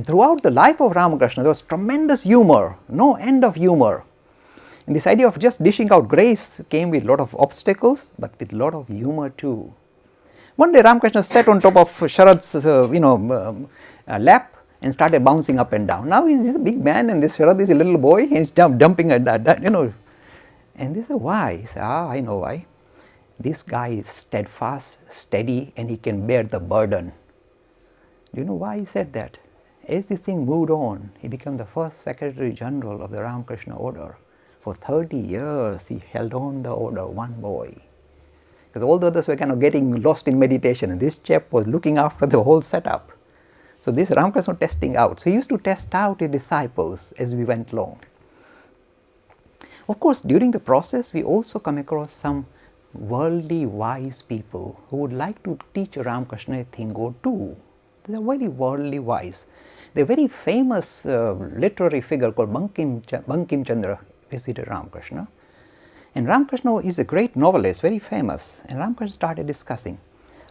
throughout the life of Ramakrishna, there was tremendous humor, no end of humor. And this idea of just dishing out grace came with a lot of obstacles, but with a lot of humor too. One day Ramakrishna sat on top of Sharad's lap and started bouncing up and down. Now he's a big man and this Sharad is a little boy and he's jumping at that, And they said, why? He said, I know why. This guy is steadfast, steady, and he can bear the burden. Do you know why he said that? As this thing moved on, he became the first Secretary General of the Ramkrishna Order. For 30 years, he held on the order, one boy. Because all the others were kind of getting lost in meditation, and this chap was looking after the whole setup. So this Ramakrishna was testing out. So he used to test out his disciples as we went along. Of course, during the process, we also come across some worldly wise people who would like to teach Ramakrishna a thing or two. They are very worldly wise. The very famous literary figure called Bankim Chandra visited Ramakrishna. And Ramakrishna is a great novelist, very famous. And Ramakrishna started discussing.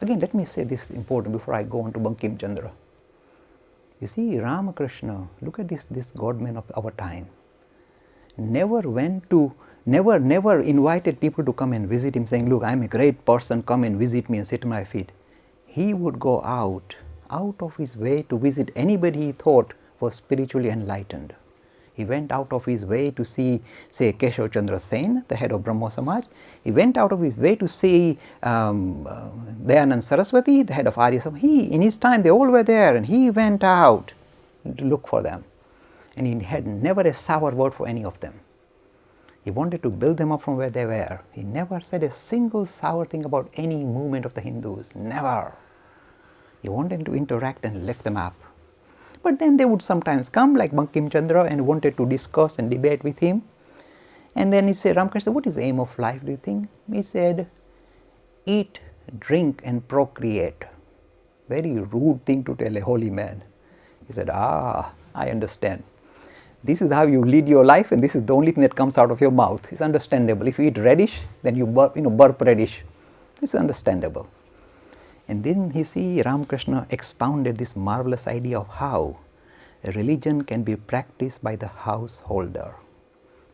Again, let me say this important before I go on to Bankim Chandra. You see, Ramakrishna, look at this godman of our time. Never invited people to come and visit him saying, look, I'm a great person, come and visit me and sit at my feet. He would go out of his way to visit anybody he thought was spiritually enlightened. He went out of his way to see, say, Keshav Chandra Sen, the head of Brahmo Samaj. He went out of his way to see Dayanand Saraswati, the head of Arya Samaj. In his time, they all were there, and he went out to look for them. And he had never a sour word for any of them. He wanted to build them up from where they were. He never said a single sour thing about any movement of the Hindus. Never. He wanted to interact and lift them up. But then they would sometimes come like Bankim Chandra and wanted to discuss and debate with him. And then he said, Ramakrishna, what is the aim of life, do you think? He said, eat, drink and procreate. Very rude thing to tell a holy man. He said, I understand. This is how you lead your life and this is the only thing that comes out of your mouth. It's understandable. If you eat radish, then you burp radish. This is understandable. And then you see Ramakrishna expounded this marvelous idea of how a religion can be practiced by the householder.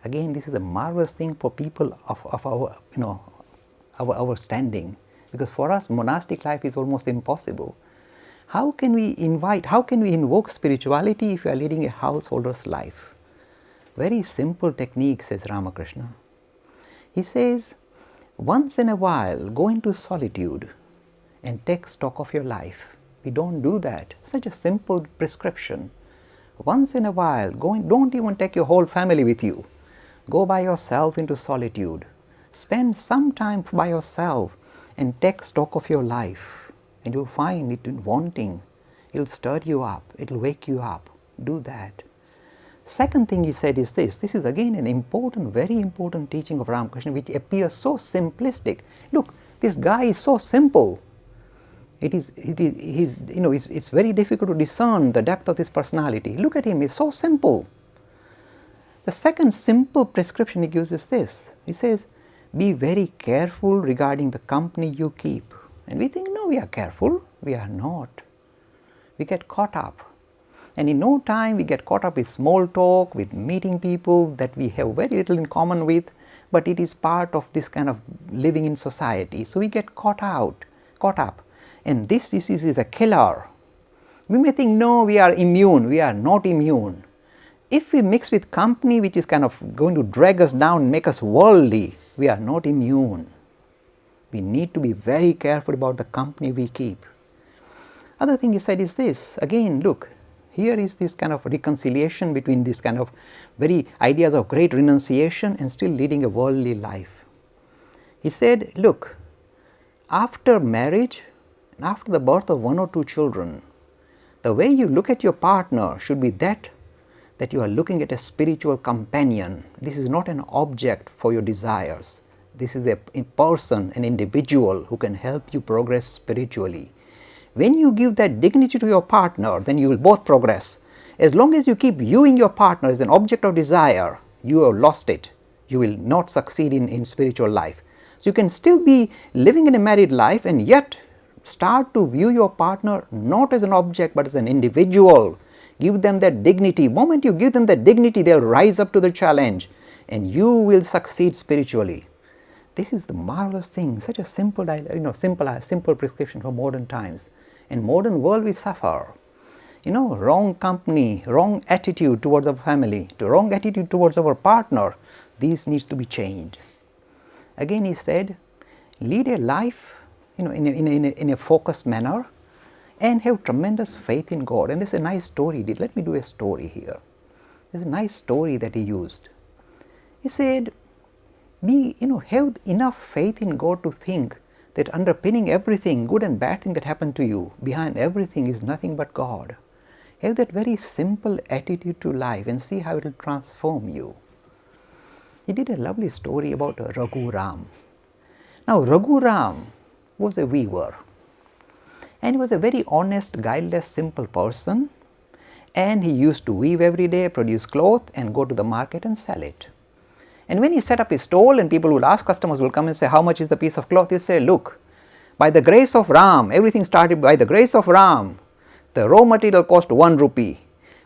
Again, this is a marvelous thing for people of our standing, because for us monastic life is almost impossible. How can we invoke spirituality if we are leading a householder's life? Very simple technique, says Ramakrishna. He says, once in a while go into solitude and take stock of your life. We don't do that. Such a simple prescription. Once in a while, don't even take your whole family with you. Go by yourself into solitude. Spend some time by yourself and take stock of your life. And you'll find it wanting. It'll stir you up. It'll wake you up. Do that. Second thing he said is this. This is again an important, very important teaching of Ramakrishna, which appears so simplistic. Look, this guy is so simple. It's very difficult to discern the depth of his personality. Look at him, he's so simple. The second simple prescription he gives is this. He says, be very careful regarding the company you keep. And we think, no, we are careful. We are not. We get caught up. And in no time we get caught up with small talk, with meeting people that we have very little in common with, but it is part of this kind of living in society. So we get caught up. And this disease is a killer. We may think, no, we are immune. We are not immune. If we mix with company which is kind of going to drag us down, make us worldly, we are not immune. We need to be very careful about the company we keep. Other thing he said is this. Again, look, here is this kind of reconciliation between this kind of very ideas of great renunciation and still leading a worldly life. He said, look, after marriage, after the birth of one or two children, the way you look at your partner should be that you are looking at a spiritual companion. This is not an object for your desires. This is a person, an individual who can help you progress spiritually. When you give that dignity to your partner, then you will both progress. As long as you keep viewing your partner as an object of desire, you have lost it. You will not succeed in spiritual life. So you can still be living in a married life and yet start to view your partner not as an object but as an individual, Give them that dignity. The moment you give them that dignity, they'll rise up to the challenge and you will succeed spiritually. This is the marvelous thing, such a simple prescription for modern times. In modern world we suffer. Wrong company, wrong attitude towards our family, wrong attitude towards our partner. These needs to be changed. Again he said, lead a life in a focused manner and have tremendous faith in God. And there's a nice story. Let me do a story here. There's a nice story that he used. He said, have enough faith in God to think that underpinning everything, good and bad thing that happened to you, behind everything is nothing but God. Have that very simple attitude to life and see how it will transform you. He did a lovely story about Raghu Ram. Now Raghu Ram was a weaver and he was a very honest, guileless, simple person, and he used to weave every day, produce cloth and go to the market and sell it. And when he set up his stall and people would ask, customers will come and say, how much is the piece of cloth? He'll say, look, by the grace of Ram, everything started by the grace of Ram. The raw material cost 1 rupee.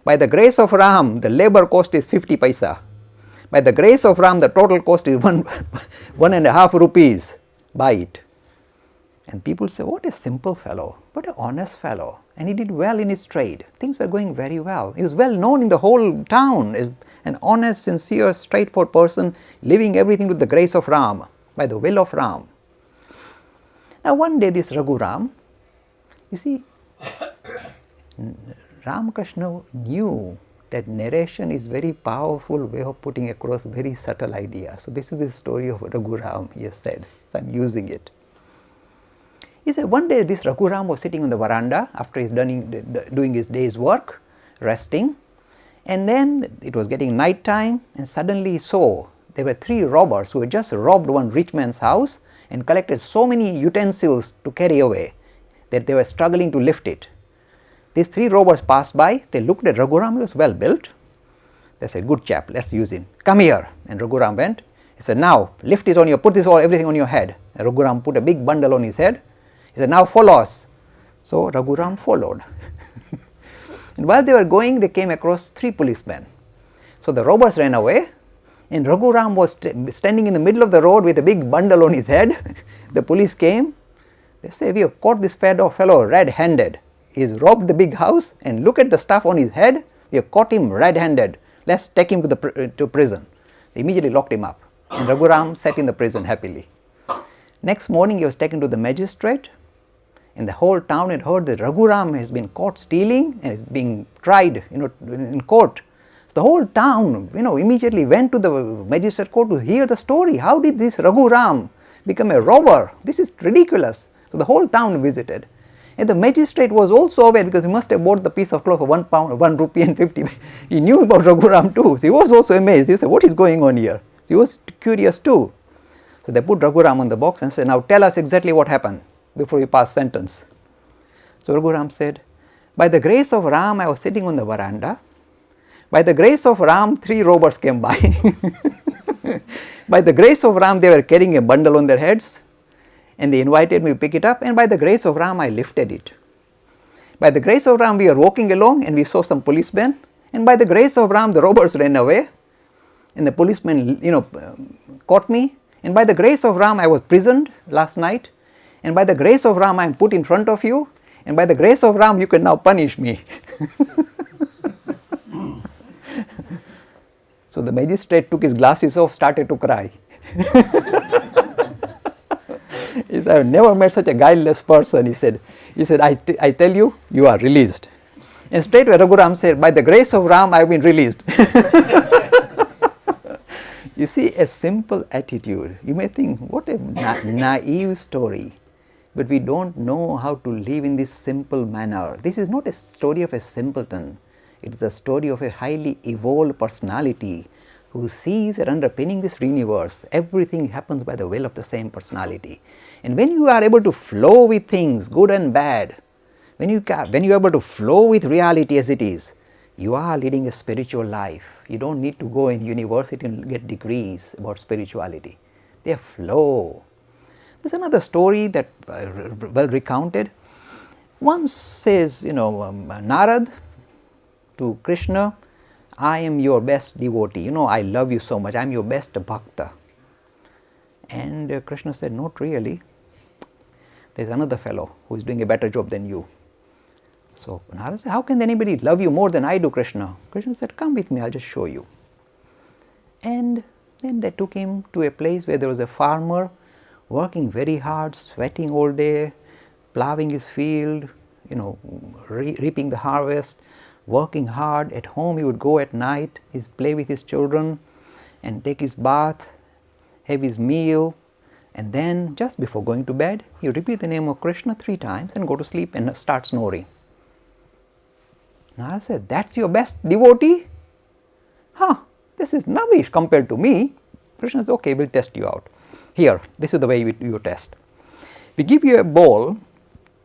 By the grace of Ram, the labor cost is 50 paisa. By the grace of Ram, the total cost is 1.5 rupees. Buy it. And people say, what a simple fellow, what an honest fellow. And he did well in his trade. Things were going very well. He was well known in the whole town as an honest, sincere, straightforward person, living everything with the grace of Ram, by the will of Ram. Now one day this Raghu Ram, you see, Ramkrishna knew that narration is very powerful way of putting across very subtle ideas. So this is the story of Raghu Ram, he has said. So I am using it. He said one day this Raghu Ram was sitting on the veranda after he's doing his day's work, resting, and then it was getting night time and suddenly he saw there were 3 robbers who had just robbed one rich man's house and collected so many utensils to carry away that they were struggling to lift it. These 3 robbers passed by, they looked at Raghu Ram, he was well built. They said, good chap, let's use him. Come here. And Raghu Ram went. He said, now lift it on your, put everything on your head. And Raghu Ram put a big bundle on his head. He said, now follow us. So Raghu Ram followed. And while they were going, they came across 3 policemen. So the robbers ran away and Raghu Ram was standing in the middle of the road with a big bundle on his head. The police came. They say, we have caught this fellow red-handed. He's robbed the big house and look at the stuff on his head. We have caught him red-handed. Let's take him to prison. They immediately locked him up. And Raghu Ram sat in the prison happily. Next morning he was taken to the magistrate. And the whole town had heard that Raghu Ram has been caught stealing and is being tried in court. So the whole town immediately went to the magistrate court to hear the story. How did this Raghu Ram become a robber? This is ridiculous. So the whole town visited. And the magistrate was also aware because he must have bought the piece of cloth for 1 pound, 1 rupee and 50. He knew about Raghu Ram too. So he was also amazed. He said, what is going on here? So he was curious too. So they put Raghu Ram on the box and said, now tell us exactly what happened before you pass sentence. So Raghu Ram said, by the grace of Ram, I was sitting on the veranda. By the grace of Ram, 3 robbers came by. By the grace of Ram, they were carrying a bundle on their heads. And they invited me to pick it up, and by the grace of Ram, I lifted it. By the grace of Ram, we were walking along and we saw some policemen, and by the grace of Ram, the robbers ran away, and the policemen, caught me, and by the grace of Ram, I was prisoned last night, and by the grace of Ram, I am put in front of you, and by the grace of Ram, you can now punish me. So the magistrate took his glasses off, started to cry. He said, I have never met such a guileless person. He said, I tell you, you are released. And straight away Raghu Ram said, by the grace of Ram, I have been released. You see, a simple attitude. You may think, what a naive story. But we don't know how to live in this simple manner. This is not a story of a simpleton. It is the story of a highly evolved personality who sees that underpinning this universe, everything happens by the will of the same personality. And when you are able to flow with things, good and bad, when you are able to flow with reality as it is, you are leading a spiritual life. You don't need to go in university and get degrees about spirituality. They flow. There's another story that well recounted. Once says, Narad, to Krishna, I am your best devotee, you know, I love you so much, I am your best bhakta. And Krishna said, not really, there is another fellow who is doing a better job than you. So Narada said, how can anybody love you more than I do, Krishna? Krishna said, come with me, I will just show you. And then they took him to a place where there was a farmer working very hard, sweating all day, plowing his field, you know, reaping the harvest, working hard. At home he would go at night, he'd play with his children and take his bath, have his meal, and then just before going to bed, he would repeat the name of Krishna 3 times and go to sleep and start snoring. Narada said, that's your best devotee? Huh, this is rubbish compared to me. Krishna said, okay, we'll test you out. Here, this is the way you test. We give you a bowl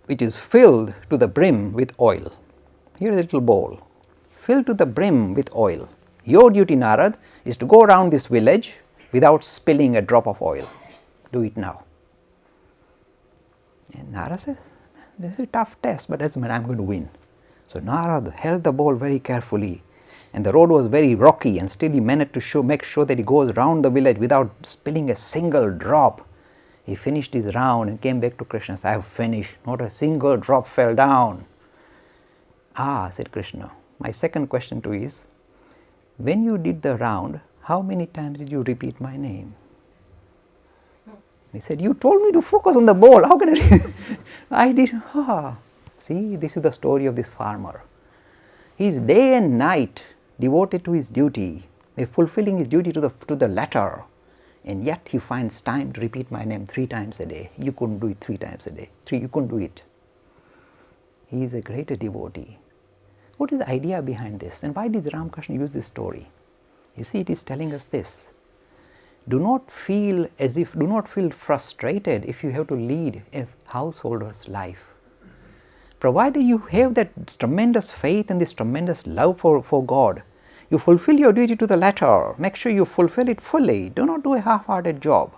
which is filled to the brim with oil. Here is a little bowl, filled to the brim with oil. Your duty, Narad, is to go around this village without spilling a drop of oil. Do it now. And Narad says, this is a tough test, but doesn't matter, I am going to win. So Narad held the bowl very carefully, and the road was very rocky, and still he managed to make sure that he goes around the village without spilling a single drop. He finished his round and came back to Krishna and said, I have finished, not a single drop fell down. Ah, said Krishna, my second question to you is, when you did the round, how many times did you repeat my name? He said, you told me to focus on the bowl, how can I? I did, See, this is the story of this farmer. He is day and night devoted to his duty, fulfilling his duty to the letter, and yet he finds time to repeat my name 3 times a day. You couldn't do it 3 times a day. You couldn't do it. He is a greater devotee. What is the idea behind this, and why did Ramkrishna use this story? You see, it is telling us this. Do not feel frustrated if you have to lead a householder's life. Provided you have that tremendous faith and this tremendous love for God, you fulfill your duty to the letter. Make sure you fulfill it fully. Do not do a half-hearted job.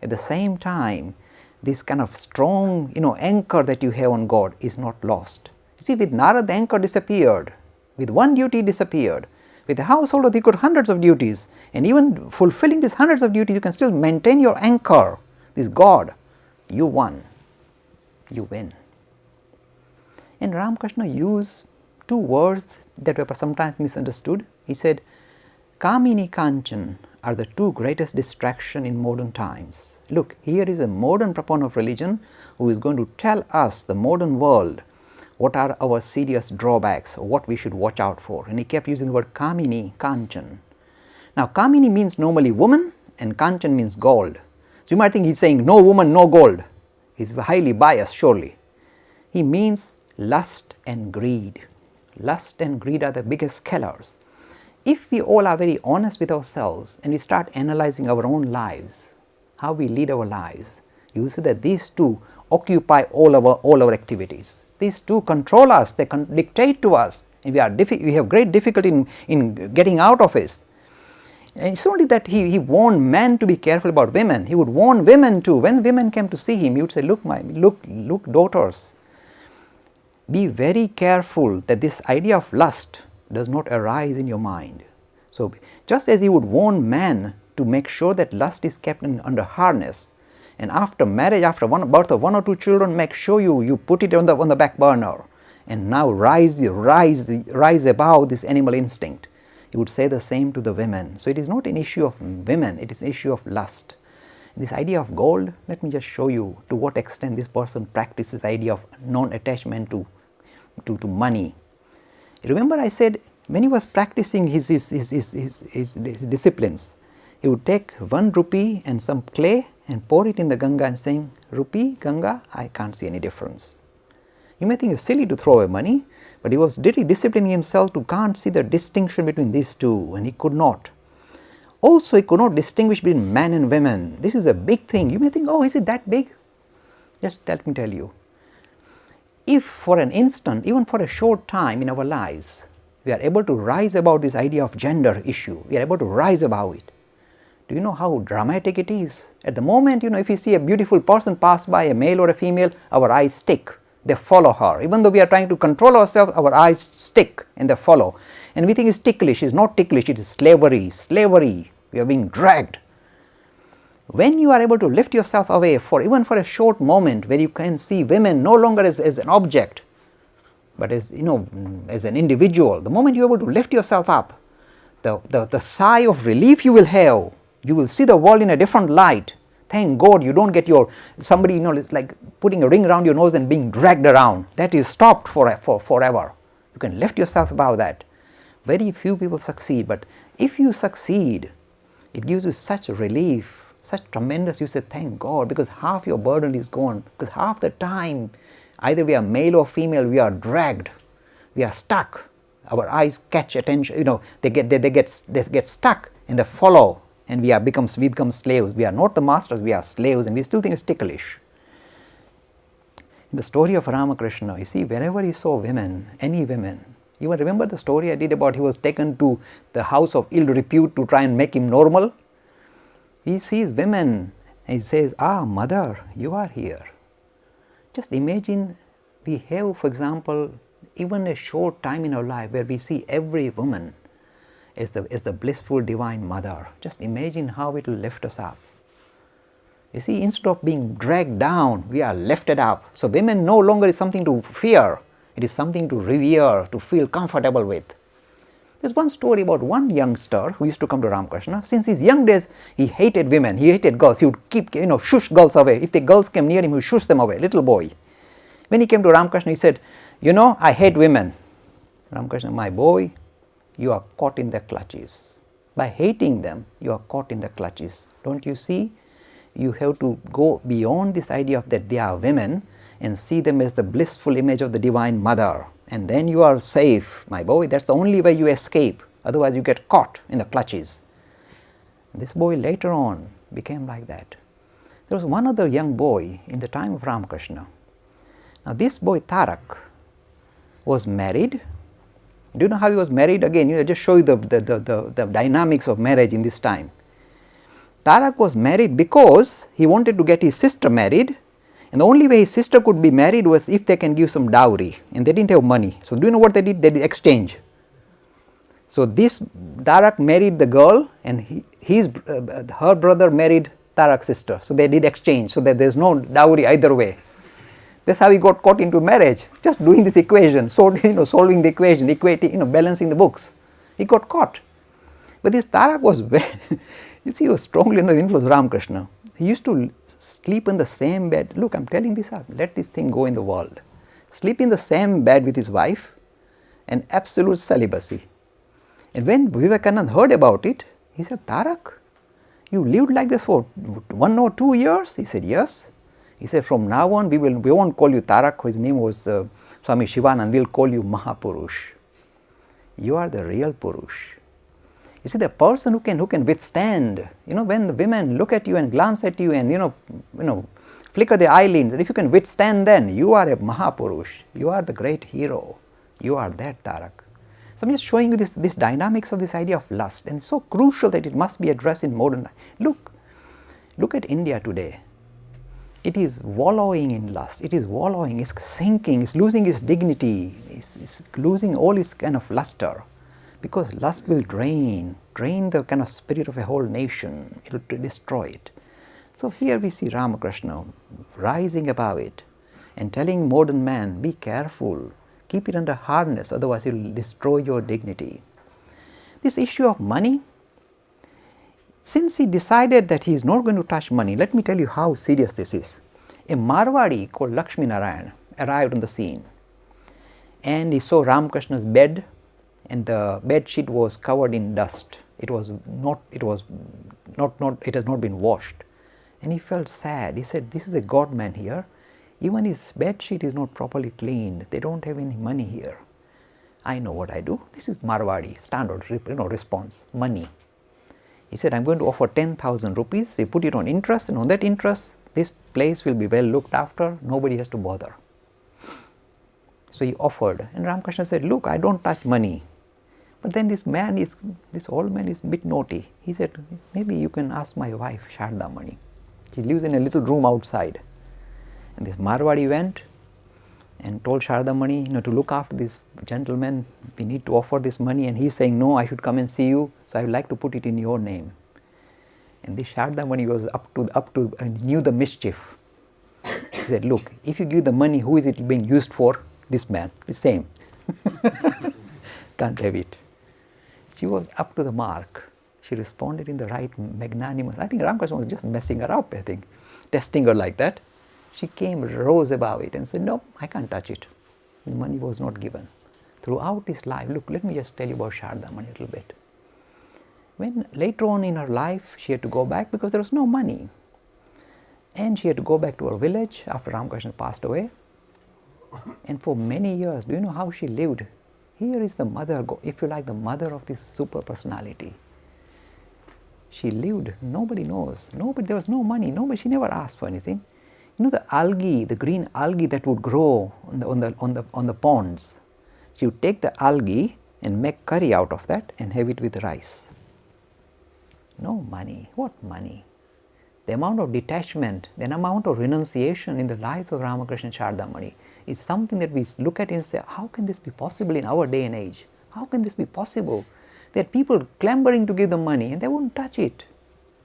At the same time, this kind of strong, anchor that you have on God is not lost. You see, with Narad, the anchor disappeared. With one duty, disappeared. With a householder, he got hundreds of duties. And even fulfilling these hundreds of duties, you can still maintain your anchor. This God, you won. You win. And Ramkrishna used 2 words that were sometimes misunderstood. He said, Kamini Kanchan are the 2 greatest distractions in modern times. Look, here is a modern proponent of religion who is going to tell us, the modern world, what are our serious drawbacks or what we should watch out for. And he kept using the word Kamini Kanchan. Now, Kamini means normally woman and Kanchan means gold. So you might think he's saying no woman, no gold. He's highly biased, surely. He means lust and greed. Lust and greed are the biggest killers. If we all are very honest with ourselves and we start analyzing our own lives, how we lead our lives, you will see that these 2 occupy all our activities. These 2 control us, they dictate to us, and we have great difficulty in getting out of it. And it's only that he warned men to be careful about women. He would warn women too. When women came to see him, he would say, look daughters, be very careful that this idea of lust does not arise in your mind. So just as he would warn men to make sure that lust is kept under harness, and after marriage, after birth of 1 or 2 children, make sure you put it on the back burner and now rise above this animal instinct. He would say the same to the women. So it is not an issue of women, it is an issue of lust. This idea of gold, let me just show you to what extent this person practices the idea of non-attachment to money. Remember, I said when he was practicing his disciplines, he would take 1 rupee and some clay and pour it in the Ganga and saying, rupee, Ganga, I can't see any difference. You may think it's silly to throw away money, but he was really disciplining himself to can't see the distinction between these 2, and he could not. Also, he could not distinguish between men and women. This is a big thing. You may think, oh, is it that big? Just let me tell you. If for an instant, even for a short time in our lives, we are able to rise above this idea of gender issue, we are able to rise above it. Do you know how dramatic it is? At the moment, if you see a beautiful person pass by, a male or a female, our eyes stick. They follow her. Even though we are trying to control ourselves, our eyes stick and they follow. And we think it's ticklish. It's not ticklish, it is slavery. Slavery. We are being dragged. When you are able to lift yourself away even for a short moment, where you can see women no longer as an object, but as as an individual, the moment you are able to lift yourself up, the sigh of relief you will have, you will see the world in a different light. Thank God you don't get somebody it's like putting a ring around your nose and being dragged around. That is stopped for forever. You can lift yourself above that. Very few people succeed, but if you succeed, it gives you such relief, such tremendous, you say thank God, because half your burden is gone. Because half the time, either we are male or female, we are dragged, we are stuck. Our eyes catch attention, they get stuck and they follow. And we become slaves. We are not the masters, we are slaves, and we still think it's ticklish. In the story of Ramkrishna, you see, whenever he saw women, any women, you remember the story I did about he was taken to the house of ill repute to try and make him normal? He sees women and he says, "Ah, mother, you are here." Just imagine we have, for example, even a short time in our life where we see every woman is the blissful divine mother. Just imagine how it will lift us up. You see, instead of being dragged down, we are lifted up. So women no longer is something to fear, it is something to revere, to feel comfortable with. There's one story about one youngster who used to come to Ramkrishna. Since his young days, he hated women, he hated girls. He would keep, shush girls away. If the girls came near him, he would shush them away, little boy. When he came to Ramkrishna, he said, I hate women. Ramkrishna, my boy, you are caught in their clutches. By hating them, you are caught in their clutches. Don't you see? You have to go beyond this idea of that they are women and see them as the blissful image of the divine mother. And then you are safe, my boy. That's the only way you escape. Otherwise, you get caught in the clutches. This boy later on became like that. There was one other young boy in the time of Ramkrishna. Now, this boy Tarak was married. Do you know how he was married? Again, just show you the dynamics of marriage in this time. Tarak was married because he wanted to get his sister married, and the only way his sister could be married was if they can give some dowry, and they didn't have money. So do you know what they did? They did exchange. So this Tarak married the girl, and her brother married Tarak's sister. So they did exchange, so that there is no dowry either way. That's how he got caught into marriage, just doing this equation, solving the equation, equating, balancing the books. He got caught. But this Tarak was he was strongly under the influence of Ramkrishna. He used to sleep in the same bed. Look, I'm telling this up. Let this thing go in the world. Sleep in the same bed with his wife and absolute celibacy. And when Vivekananda heard about it, he said, Tarak, you lived like this for 1 or 2 years? He said, yes. He said, from now on, we won't call you Tarak. His name was Swami Shivanand. We'll call you Mahapurush. You are the real Purush. You see, the person who can withstand, when the women look at you and glance at you and, flicker their eyelids, and if you can withstand, then you are a Mahapurush. You are the great hero. You are that Tarak. So I'm just showing you this dynamics of this idea of lust, and it's so crucial that it must be addressed in modern life. Look at India today. It is wallowing in lust. It is wallowing, it's sinking, it's losing its dignity, it's losing all its kind of luster. Because lust will drain the kind of spirit of a whole nation. It will destroy it. So here we see Ramakrishna rising above it and telling modern man, be careful, keep it under harness, otherwise it will destroy your dignity. This issue of money, since he decided that he is not going to touch money, let me tell you how serious this is. A Marwadi called Lakshmi Narayan arrived on the scene, and he saw Ramakrishna's bed, and the bed sheet was covered in dust. It has not been washed. And he felt sad. He said, this is a God man here. Even his bed sheet is not properly cleaned. They don't have any money here. I know what I do. This is Marwadi, standard response, money. He said, I'm going to offer 10,000 rupees. We put it on interest, and on that interest, this place will be well looked after. Nobody has to bother. So he offered, and Ramakrishna said, look, I don't touch money. But then this old man is a bit naughty. He said, maybe you can ask my wife, Sharda Mani. She lives in a little room outside. And this Marwadi went, and told Shardamani, to look after this gentleman, we need to offer this money, and he's saying, no, I should come and see you, so I would like to put it in your name. And this Shardamani was up to and knew the mischief. He said, look, if you give the money, who is it being used for? This man, the same. Can't have it. She was up to the mark. She responded in the right magnanimous. I think Ramkrishna was just messing her up, testing her like that. She came, rose above it and said, no, I can't touch it. The money was not given. Throughout his life, look, let me just tell you about Shardamani a little bit. When later on in her life, she had to go back because there was no money. And she had to go back to her village after Ramkrishna passed away. And for many years, do you know how she lived? Here is the mother, if you like, the mother of this super personality. She lived, nobody knows, there was no money, she never asked for anything. The algae, the green algae that would grow on the ponds, she would take the algae and make curry out of that and have it with rice. No money. What money? The amount of detachment, the amount of renunciation in the lives of Ramakrishna and Shardamani is something that we look at and say, how can this be possible in our day and age? How can this be possible? There are people clamoring to give them money and they won't touch it.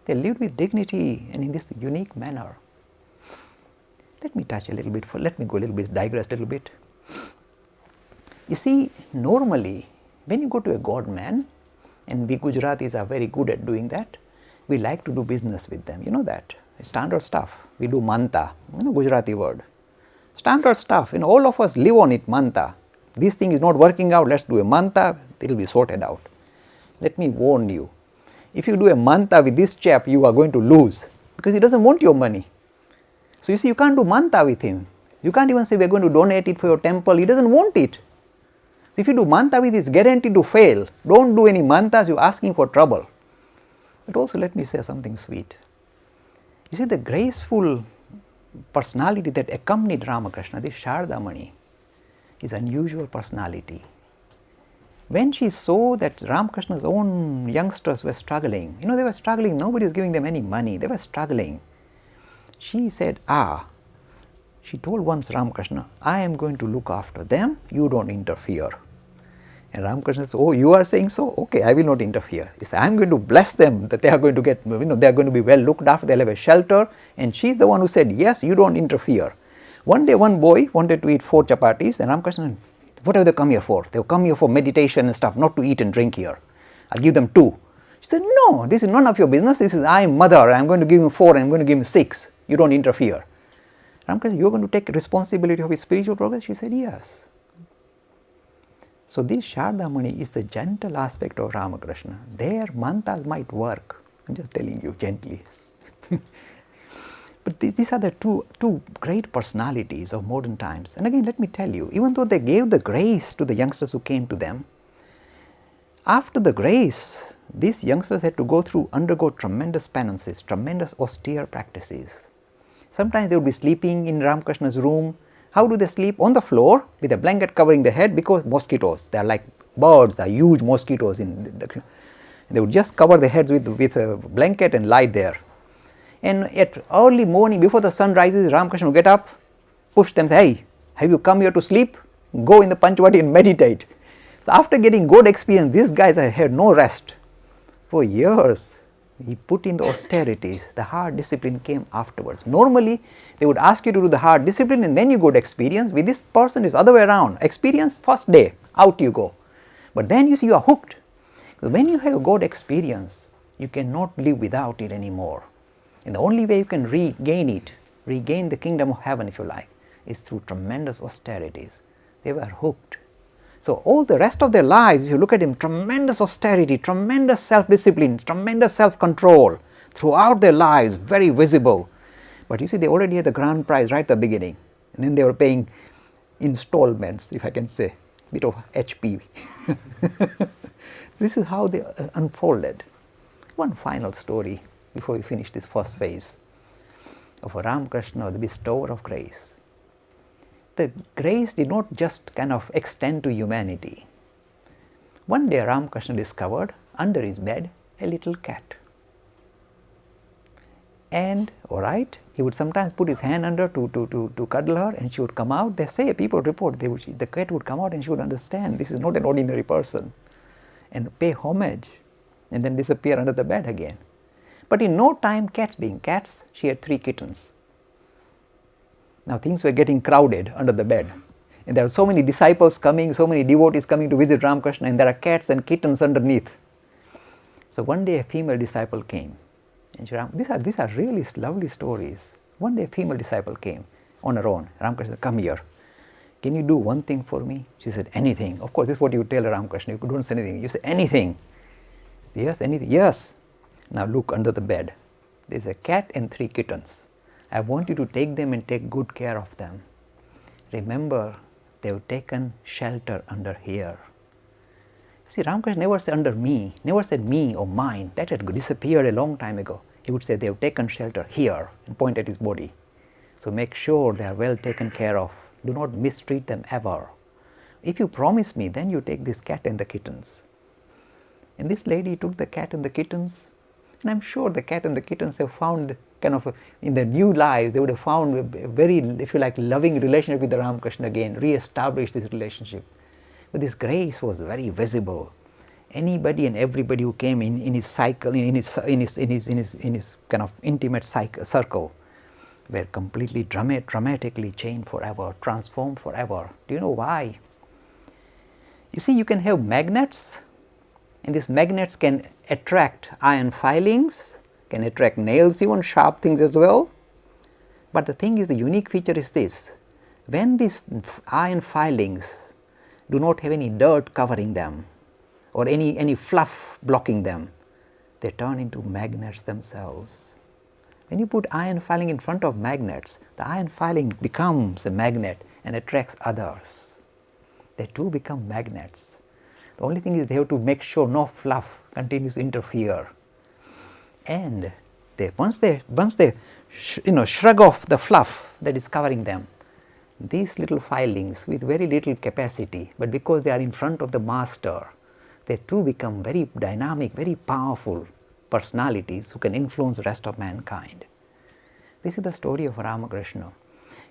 They lived with dignity and in this unique manner. Let me touch a little bit, let me go a little bit, digress a little bit. You see, normally, when you go to a god man, and we Gujaratis are very good at doing that, we like to do business with them, you know that, it's standard stuff. We do manta, Gujarati word. Standard stuff, all of us live on it, manta. This thing is not working out, let's do a manta, it will be sorted out. Let me warn you, if you do a manta with this chap, you are going to lose, because he doesn't want your money. So you see, you can't do manta with him. You can't even say we are going to donate it for your temple. He doesn't want it. So if you do manta with, it's guaranteed to fail. Don't do any mantas, you're asking for trouble. But also let me say something sweet. You see, the graceful personality that accompanied Ramakrishna, this Shardamani, is unusual personality. When she saw that Ramakrishna's own youngsters were struggling, they were struggling, nobody was giving them any money, they were struggling. She said, she told once Ramkrishna, I am going to look after them, you don't interfere. And Ramkrishna said, oh, you are saying so? Okay, I will not interfere. He said, I am going to bless them that they are going to get, they are going to be well looked after, they will have a shelter. And she is the one who said, yes, you don't interfere. One day, one boy wanted to eat 4 chapatis, and Ramkrishna said, what have they come here for? They have come here for meditation and stuff, not to eat and drink here. I'll give them 2. She said, no, this is none of your business. This is, I am mother, I am going to give him 4, I am going to give him 6. You don't interfere. Ramkrishna, you are going to take responsibility of his spiritual progress? She said, yes. So this Shardamani is the gentle aspect of Ramakrishna. Their mantras might work. I am just telling you gently. But these are the two great personalities of modern times. And again, let me tell you, even though they gave the grace to the youngsters who came to them, after the grace, these youngsters had to undergo tremendous penances, tremendous austere practices. Sometimes they would be sleeping in Ramakrishna's room. How do they sleep? On the floor with a blanket covering their head, because mosquitoes, they are like birds, they are huge mosquitoes. They would just cover their heads with a blanket and lie there. And at early morning, before the sun rises, Ramakrishna would get up, push them, say, hey, have you come here to sleep? Go in the Panchavati and meditate. So after getting good experience, these guys had no rest. For years, he put in the austerities. The hard discipline came afterwards. Normally, they would ask you to do the hard discipline and then you go to experience. With this person, it's other way around. Experience, first day, out you go. But then you see you are hooked. So when you have a good experience, you cannot live without it anymore. And the only way you can regain it, regain the kingdom of heaven if you like, is through tremendous austerities. They were hooked. So all the rest of their lives, if you look at them, tremendous austerity, tremendous self-discipline, tremendous self-control throughout their lives, very visible. But you see, they already had the grand prize right at the beginning. And then they were paying installments, if I can say, a bit of HP. This is how they unfolded. One final story before we finish this first phase of Ramkrishna, the bestower of grace. The grace did not just kind of extend to humanity. One day Ramkrishna discovered under his bed a little cat. And, all right, he would sometimes put his hand under to cuddle her, and she would come out. They say, people report, the cat would come out and she would understand this is not an ordinary person and pay homage and then disappear under the bed again. But in no time, cats being cats, she had 3 kittens. Now things were getting crowded under the bed. And there were so many disciples coming, so many devotees coming to visit Ramkrishna, and there are cats and kittens underneath. So one day a female disciple came. And these are really lovely stories. One day a female disciple came on her own. Ramkrishna said, come here. Can you do one thing for me? She said, anything. Of course, this is what you tell Ramkrishna. You don't say anything. You say, anything. Yes, anything. Yes. Now look under the bed. There's a cat and 3 kittens. I want you to take them and take good care of them. Remember, they've taken shelter under here. See, Ramkrishna never said under me, never said me or mine. That had disappeared a long time ago. He would say they have taken shelter here and point at his body. So make sure they are well taken care of. Do not mistreat them ever. If you promise me, then you take this cat and the kittens. And this lady took the cat and the kittens, and I'm sure the cat and the kittens have found kind of in their new lives, they would have found a very, if you like, loving relationship with the Ramkrishna again, re-established this relationship. But this grace was very visible. Anybody and everybody who came in his cycle, in his kind of intimate circle, were completely dramatically changed forever, transformed forever. Do you know why? You see, you can have magnets, and these magnets can attract iron filings, can attract nails, even sharp things as well. But the thing is, the unique feature is this: when these iron filings do not have any dirt covering them or any fluff blocking them, they turn into magnets themselves. When you put iron filing in front of magnets, the iron filing becomes a magnet and attracts others. They too become magnets. The only thing is they have to make sure no fluff continues to interfere. And once they shrug off the fluff that is covering them, these little filings with very little capacity, but because they are in front of the master, they too become very dynamic, very powerful personalities who can influence the rest of mankind. This is the story of Ramakrishna.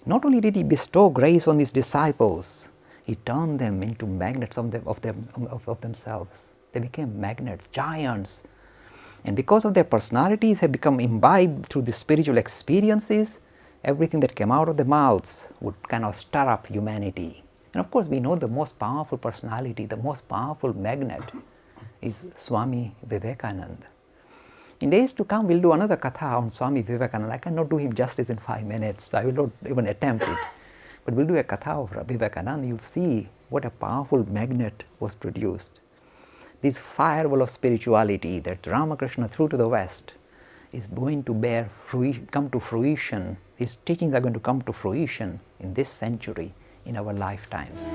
Not only did he bestow grace on his disciples, he turned them into magnets of themselves. They became magnets, giants. And because of their personalities have become imbibed through the spiritual experiences, everything that came out of their mouths would kind of stir up humanity. And of course, we know the most powerful personality, the most powerful magnet is Swami Vivekananda. In days to come, we'll do another katha on Swami Vivekananda. I cannot do him justice in 5 minutes, so I will not even attempt it. But we'll do a katha of Vivekananda. You'll see what a powerful magnet was produced. This fireball of spirituality that Ramakrishna threw to the West is going to come to fruition. His teachings are going to come to fruition in this century, in our lifetimes.